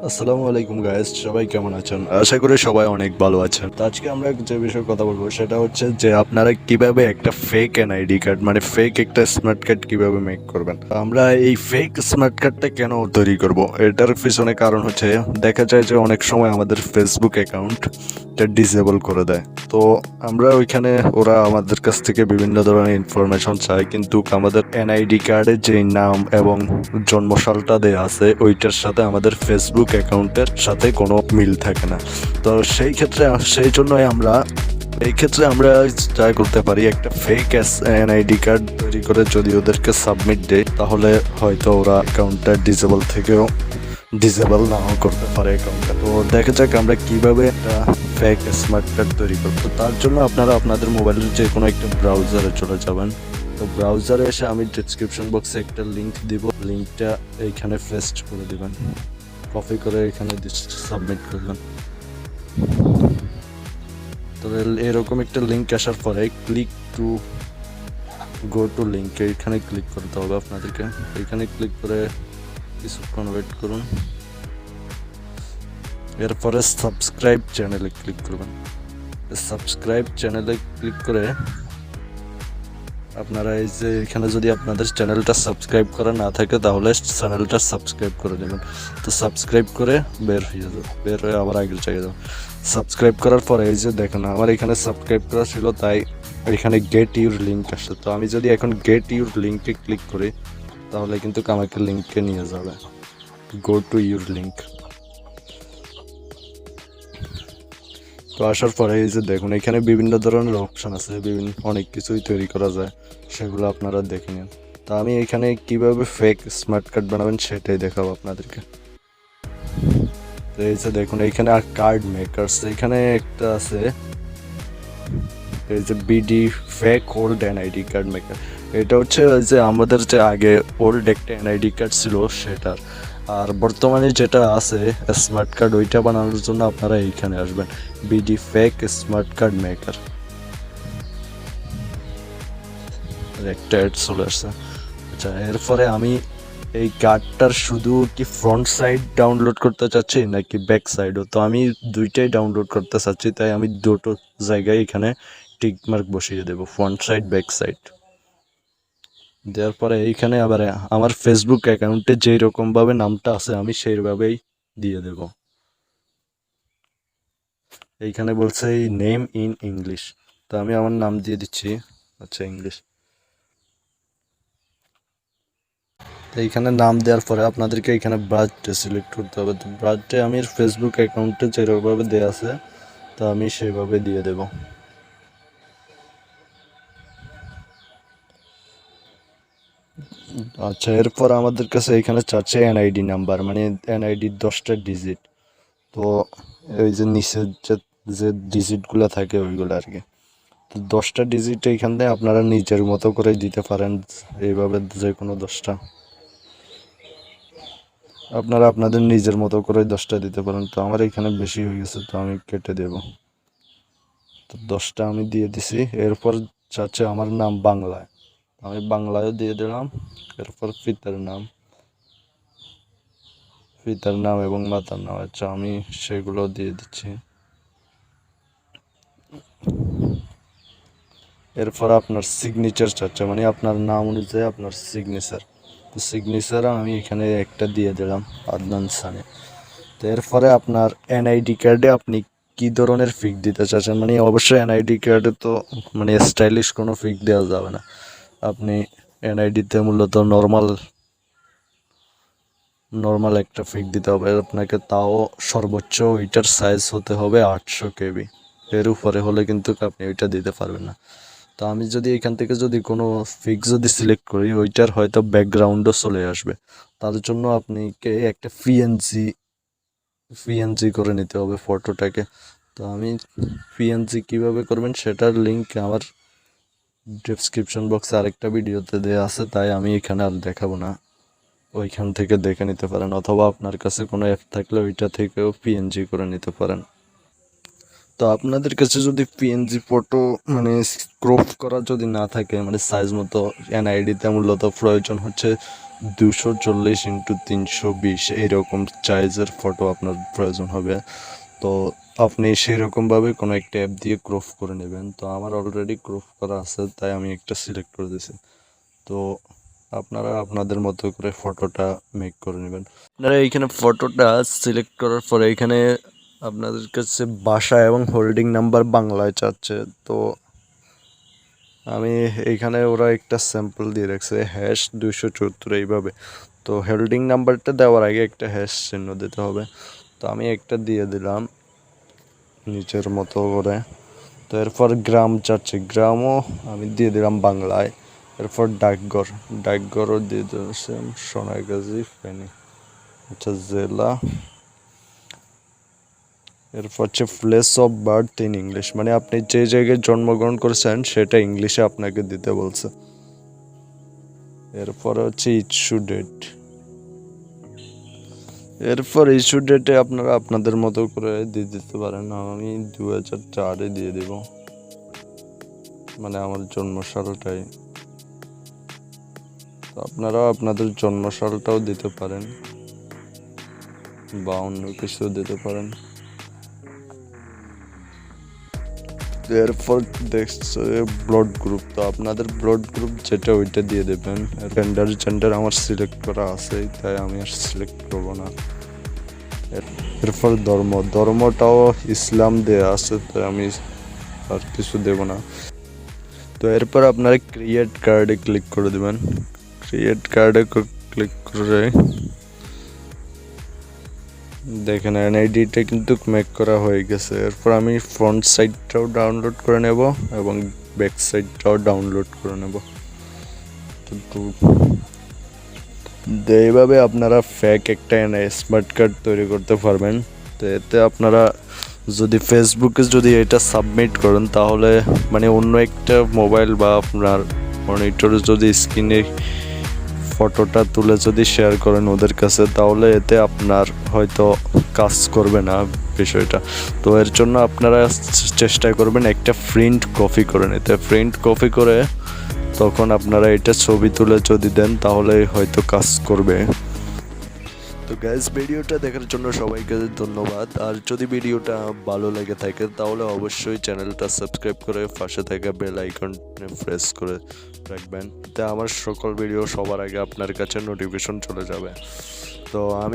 আসসালামু আলাইকুম গাইস, সবাই কেমন আছেন? আশা করি সবাই অনেক ভালো আছেন। তো আজকে আমরা যে বিষয়ে কথা বলবো সেটা হচ্ছে যে আপনারা কিভাবে একটা ফেক এনআইডি কার্ড মানে ফেক একটা স্মার্ট কার্ড কিভাবে মেক করবেন। আমরা এই ফেক স্মার্ট কার্ডটা কেন তৈরি করব, এটার পিছনে কারণ হচ্ছে দেখা যায় যে অনেক সময় আমাদের ফেসবুক অ্যাকাউন্টটা ডিসেবল করে দেয়। তো আমরা ওইখানে ওরা আমাদের কাছ থেকে বিভিন্ন ধরনের ইনফরমেশন চায়, কিন্তু আমাদের এনআইডি কার্ডে যে নাম এবং জন্মসালটা দেয়া আছে ওইটার সাথে আমাদের ফেসবুক অ্যাকাউন্টের সাথে কোনো মিল থাকে না। তো সেই জন্যই আমরা ট্রাই করতে পারি একটা ফেক এনআইডি কার্ড তৈরি করে যদি ওদেরকে সাবমিট দেয়, তাহলে হয়তো ওরা অ্যাকাউন্টটা ডিসেবল নাও করতে পারে অ্যাকাউন্টটা। তো দেখা যাক আমরা কিভাবে একটা ফেক স্মার্ট কার্ড তৈরি করবো। তার জন্য আপনারা আপনাদের মোবাইলের যে কোনো একটা ব্রাউজারে চলে যাবেন। তো ব্রাউজারে এসে আমি ডিসক্রিপশন বক্সে একটা লিঙ্ক দিব, লিঙ্কটা এইখানে পেস্ট করে দিবেন, কপি করে এখানে সাবমিট করবেন। তো এরকম একটা লিঙ্ক আসার পরে click to go to link এখানে ক্লিক করতে হবে আপনাদেরকে। এখানে ক্লিক করে কিছুক্ষণ ওয়েট করুন, এরপরে সাবস্ক্রাইব চ্যানেলে ক্লিক করবেন। সাবস্ক্রাইব চ্যানেলে ক্লিক করে আপনারা এই যে এখানে যদি আপনাদের চ্যানেলটা সাবস্ক্রাইব করা না থাকে তাহলে চ্যানেলটা সাবস্ক্রাইব করে দেবেন। তো সাবস্ক্রাইব করে বের হয়ে আবার আগের জায়গায় যাবেন। সাবস্ক্রাইব করার পরে এই যে দেখুন আমার এখানে সাবস্ক্রাইব করা ছিল, তাই এখানে গেট ইউর লিঙ্ক আসে। তো আমি যদি এখন গেট ইউর লিঙ্কে ক্লিক করি তাহলে কিন্তু আমাকে লিঙ্কে নিয়ে যাবে, গো টু ইউর লিঙ্ক। তো আসার পরে এই যে দেখুন এখানে বিভিন্ন ধরনের অপশন আছে, অনেক কিছুই তৈরি করা যায়, সেগুলো আপনারা দেখে নিন। তো আমি এখানে কিভাবে ফেক স্মার্ট কার্ড বানাবেন সেটাই দেখাবো আপনাদেরকে। তো এই যে দেখুন এখানে আর কার্ড মেকার্স এখানে একটা আছে, এই যে BD fake old NID card maker. এটা হচ্ছে যে আমাদের যে আগে ওল্ড একটা এনআইডি কার্ড ছিল সেটার, আর বর্তমানে যেটা আছে স্মার্ট কার্ড ওইটা বানানোর জন্য আপনারা এইখানে আসবেন, BD fake smart card maker. একটা অ্যাড চলে আসছে। আচ্ছা, এরপরে আমি এই কার্ডটার শুধু কি ফ্রন্ট সাইড ডাউনলোড করতে চাচ্ছি নাকি ব্যাক সাইডও? তো আমি দুইটাই ডাউনলোড করতে চাচ্ছি, তাই আমি দুটো জায়গায় এখানে টিক মার্ক বসিয়ে দেবো, ফ্রন্ট সাইড ব্যাক সাইড। দেওয়ার পরে এইখানে আবার আমার ফেসবুক অ্যাকাউন্টে যেই রকমভাবে নামটা আছে আমি সেইভাবেই দিয়ে দেব। এইখানে বলছে এই নেম ইন ইংলিশ, তো আমি আমার নাম দিয়ে দিচ্ছি, আচ্ছা ইংলিশ। তো এইখানে নাম দেওয়ার পরে আপনাদেরকে এখানে ব্রাউজটা সিলেক্ট করতে হবে। তো ব্রাউজটা আমি ফেসবুক অ্যাকাউন্টে যেরকমভাবে দেওয়া আছে তো আমি সেইভাবে দিয়ে দেব। আচ্ছা, এরপর আমাদের কাছে এখানে চাচ্ছে এনআইডি নাম্বার, মানে এনআইডির 10টা ডিজিট। তো এই যে নিচের যে ডিজিটগুলো থাকে ওইগুলো আর কি। তো 10টা ডিজিট এইখান থেকে আপনারা নিজের মতো করে দিতে পারেন, এইভাবে যে কোনো 10টা আপনারা আপনাদের নিজের মতো করে 10টা দিতে পারেন। তো আমার এখানে বেশি হয়ে গেছে তো আমি কেটে দেব। তো 10টা আমি দিয়ে দিছি। এরপর চাচ্ছে আমার নাম বাংলায়, আমি বাংলায়ও দিয়ে দিলাম। এরপর পিতার নাম এবং মাতার নাম, আচ্ছা আমি সেগুলো দিয়ে দিচ্ছি। এরপর আপনার সিগনেচার চাচ্ছে, মানে আপনার নাম অনুযায়ী আপনার সিগনেচার। তো সিগনেচার আমি এখানে একটা দিয়ে দিলাম, আদনান সানি। তো এরপরে আপনার এনআইডি কার্ডে আপনি কি ধরনের ফিক দিতে চাচ্ছেন, মানে অবশ্যই এনআইডি কার্ডে তো মানে স্টাইলিশ কোনো ফিক দেওয়া যাবে না। আপনি এনআইডিতে মূলত নর্মাল একটা ফিক দিতে হবে আপনাকে, তাও সর্বোচ্চ ওইটার সাইজ হতে হবে 800 কেবি, এর উপরে হলে কিন্তু আপনি ওইটা দিতে পারবেন না। তো আমি যদি এখান থেকে যদি কোনো ফিক্স যদি সিলেক্ট করি ওইটার হয়তো ব্যাকগ্রাউন্ডও চলে আসবে, তার জন্য আপনাকে একটা পিএনজি করে নিতে হবে ফটোটাকে। তো আমি পিএনজি কিভাবে করবেন সেটার লিঙ্ক আমার ডেসক্রিপশন বক্সে আরেকটা ভিডিওতে দেওয়া আছে, তাই আমি এখানে আর দেখাবো না, ওইখান থেকে দেখে নিতে পারেন, অথবা আপনার কাছে কোনো অ্যাপ থাকলে ওইটা থেকেও পিএনজি করে নিতে পারেন। তো আপনাদের কাছে যদি পিএনজি ফটো মানে ক্রপ করা যদি না থাকে, মানে সাইজ মতো, এনআইডিতে মূলত প্রয়োজন হচ্ছে 240x320 এইরকম সাইজের ফটো আপনার প্রয়োজন হবে। তো আপনি সেরকমভাবে কোনো একটা অ্যাপ দিয়ে ক্রপ করে নেবেন। তো আমার অলরেডি ক্রপ করা আছে, তাই আমি একটা সিলেক্ট করে দিয়েছি। তো আপনারা আপনাদের মতো করে ফটোটা মেক করে নেবেন। আপনারা এইখানে ফটোটা সিলেক্ট করার পরে এখানে আপনাদের কাছে ভাষা এবং হোল্ডিং নাম্বার বাংলায় চাচ্ছে। তো আমি এইখানে ওরা একটা স্যাম্পল দিয়ে রাখছে #274 এইভাবে। তো হোল্ডিং নাম্বারটা দেওয়ার আগে একটা হ্যাশ চিহ্ন দিতে হবে। তো আমি একটা দিয়ে দিলাম নিচের মতো করে। তো এরপর গ্রাম চাচ্ছে, গ্রামও আমি দিয়ে দিলাম বাংলায়। এরপর ডাকঘরও দিয়ে দিয়েছিলাম সোনাগাজী ফেনী, আচ্ছা জেলা। এরপর হচ্ছে place of birth in English, মানে আপনি যে জায়গায় জন্মগ্রহণ করেছেন সেটা ইংলিশে আপনাকে দিতে বলছে। এরপর হচ্ছে ইস্যু ডেট। এরপর ইস্যু ডেটে আপনারা আপনাদের মতো করে দিয়ে দিতে পারেন। আমি 2004-এ দিয়ে দিব, মানে আমার জন্মসালটাই। তো আপনারাও আপনাদের জন্মসালটাও দিতে পারেন বা অন্য কিছু দিতে পারেন। এরপর দেখছে ব্লাড গ্রুপ, তো আপনাদের ব্লাড গ্রুপ যেটা ওইটা দিয়ে দেবেন। জেন্ডার আমার সিলেক্ট করা আছে, তাই আমি আর সিলেক্ট করবো না। এরপর ধর্মটাও ইসলাম দেয়া আছে, তাই আমি আর কিছু দেব না। তো এরপর আপনারা ক্রিয়েট কার্ডে ক্লিক করে দেবেন। ক্রিয়েট কার্ডে ক্লিক করে দেখেন এনআইডিটা কিন্তু মেক করা হয়ে গেছে। এরপর আমি ফ্রন্ট সাইডটাও ডাউনলোড করে নেব এবং ব্যাক সাইডটাও ডাউনলোড করে নেব। তো এইভাবে আপনারা ফেক একটা স্মার্ট কার্ড তৈরি করতে পারবেন। তো এতে আপনারা যদি ফেসবুকে যদি এটা সাবমিট করেন, তাহলে মানে অন্য একটা মোবাইল বা আপনার মনিটরে যদি স্ক্রিনে ফটোটা তুলে যদি শেয়ার করেন ওদের কাছে, তাহলে এতে আপনার হয়তো কাজ করবে না বিষয়টা। তো এর জন্য আপনারা চেষ্টা করবেন একটা প্রিন্ট কপি করে নিতে। প্রিন্ট কপি করে তখন আপনারা এটা ছবি তুলে যদি দেন, তাহলে হয়তো কাজ করবে। তো গাইস, ভিডিওটা দেখার জন্য সবাইকে ধন্যবাদ। আর যদি ভিডিওটা ভালো লেগে থাকে তাহলে অবশ্যই চ্যানেলটা সাবস্ক্রাইব করে পাশে থাকা বেল আইকন প্রেস করে রাখবেন, তা আমার সকল ভিডিও সবার আগে আপনার কাছে নোটিফিকেশন চলে যাবে। তো আমি